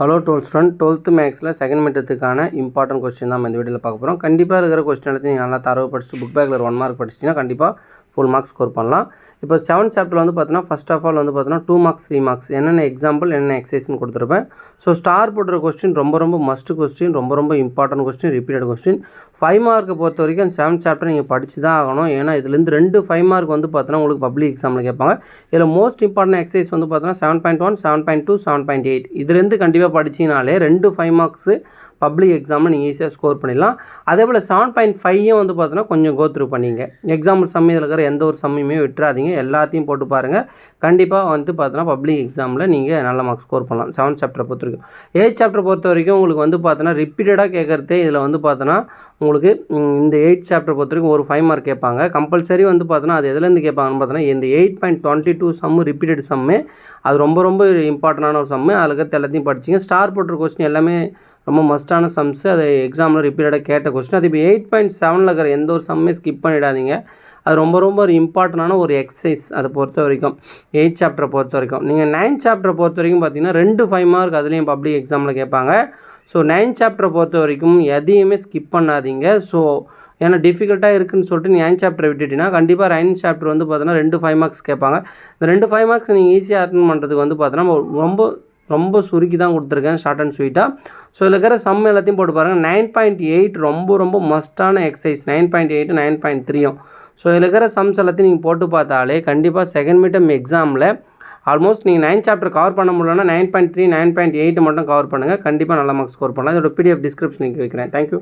Hello 12th student 12th மேக்ஸில் second மிட்டத்துக்கான important question தான் இந்த வீடியோவில் பார்க்க போகிறோம். கண்டிப்பாக இருக்கிற கொஸ்டின் எடுத்து நீங்கள் நல்லா தரவு படிச்சுட்டு புக் பேக்கில் 1 மார்க் படிச்சிட்டிங்கன்னா கண்டிப்பாக ஃபுல் மார்க்ஸ் ஸ்கோர் பண்ணலாம். இப்போ 7th சாப்டர் வந்து பார்த்தீங்கன்னா ஃபர்ஸ்ட் ஆஃப் ஆல் வந்து பார்த்தீங்கன்னா 2 மார்க்ஸ் 3 மார்க்ஸ் என்னென்ன எக்ஸாம்பிள் என்னென்ன எக்ஸசைஸ்னு கொடுத்துருப்பேன். ஸோ ஸ்டார் போடுற கொஸ்டின் ரொம்ப மஸ்ட் கொஸ்டின், ரொம்ப இம்பார்ட்டன்ட் கொஸ்டின், ரிப்பீட்டட் கொஸ்டின். 5 மார்க்கை பொறுத்த வரைக்கும் 7th சாப்டர் நீங்கள் படிச்சு தான் ஆகணும். ஏன்னா இதுலேருந்து 2 5 மார்க் வந்து பார்த்தீங்கன்னா உங்களுக்கு பப்ளிக் எக்ஸாமில் கேட்பாங்க. இதில் மோஸ்ட் இம்பார்ட்டன்ட் எக்ஸசைஸ் வந்து பார்த்தீங்கன்னா 7.1 7.2 7.8 இதுலேருந்து கண்டிப்பாக படிச்சிங்கனாலே 2 5 மார்க்ஸு பப்ளிக் எக்ஸாமில் நீங்கள் ஈஸியாக ஸ்கோர் பண்ணிடலாம். அதே போல் 7.5 வந்து பார்த்தீங்கன்னா கொஞ்சம் கோத்ரூ பண்ணிங்க. எக்ஸாம்பிள் சம் இதில் இருக்கிற எந்த ஒரு சம்மையுமே விட்டுறாதீங்க, எல்லாத்தையும் போட்டு பாருங்கள். கண்டிப்பாக வந்து பார்த்தீங்கன்னா பப்ளிக் எக்ஸாமில் நீங்கள் நல்ல மார்க்ஸ் ஸ்கோர் பண்ணலாம் 7th சாப்டரை பொறுத்த வரைக்கும். 8th சாப்டர் பொறுத்த வரைக்கும் உங்களுக்கு வந்து பார்த்தீங்கன்னா ரிப்பீட்டடாக கேட்குறதே இதில் வந்து பார்த்தீங்கன்னா உங்களுக்கு இந்த 8th சாப்டர் பொறுத்த வரைக்கும் ஒரு 5 மார்க் கேட்பாங்க. கம்பல்சரி வந்து பார்த்தீங்கன்னா அது எதுலேருந்து கேட்பாங்கன்னு பார்த்தீங்கன்னா இந்த 8.22 சம்மு ரிப்பீட்டட் சம்மு, அது ரொம்ப இம்பார்ட்டண்டான ஒரு சம்மு. அதில் இருக்கிறது எல்லாத்தையும் படிச்சிங்க. ஸ்டார் போட்டுற கொஸ்டின் எல்லாமே ரொம்ப மஸ்டான சம்ஸு, அது எக்ஸாமில் ரிப்பீட்டடாக கேட்ட கொஸ்டின். அது இப்போ 8.7 இருக்கிற எந்த ஒரு சம்மே ஸ்கிப் பண்ணிடாதீங்க. அது ரொம்ப ஒரு இம்பார்ட்டண்டான ஒரு எக்ஸசைஸ். அதை பொறுத்த வரைக்கும் 8th சாப்டரை பொறுத்த வரைக்கும். நீங்கள் 9th சாப்டரை பொறுத்த வரைக்கும் பார்த்தீங்கன்னா 2 5 மார்க் அதுலேயும் பப்ளிக் எக்ஸாமில் கேட்பாங்க. ஸோ 9th சாப்டரை பொறுத்த வரைக்கும் எதையுமே ஸ்கிப் பண்ணாதீங்க. ஸோ ஏன்னா டிஃபிகல்ட்டாக இருக்குதுன்னு சொல்லிட்டு நீ 9th சாப்டரை விட்டுட்டிங்கன்னா கண்டிப்பாக 9th சாப்டர் வந்து பார்த்தீங்கன்னா 2 5 மார்க்ஸ் கேட்பாங்க. இந்த 2 5 மார்க்ஸ் நீங்கள் ஈஸியாக அட்டன் பண்ணுறதுக்கு வந்து பார்த்தீங்கன்னா ரொம்ப சுருக்கி தான் கொடுத்துருக்கேன், ஷார்ட் அண்ட் ஸ்வீட்டாக. ஸோ இதில் இருக்கிற சம் எல்லாத்தையும் போட்டு பாருங்கள். 9.8 ரொம்ப மஸ்டான எக்ஸசைஸ். 9.8 9.3 ஸோ இதில் இருக்கிற சம்ஸ் எல்லாத்தையும் நீங்கள் போட்டு பார்த்தாலே கண்டிப்பாக செகண்ட் மிட்டம் எக்ஸாமில் ஆல்மோஸ்ட் நீங்கள் 9th சாப்டர் கவர் பண்ண முடியலன்னா 9.3 9.8 மட்டும் கவர் பண்ணுங்கள். கண்டிப்பாக நல்ல மார்க்ஸ் ஸ்கோர் பண்ணலாம். இதோட PDF டிஸ்கிரிப்ஷனுக்கு வைக்கிறேன். தேங்க்யூ.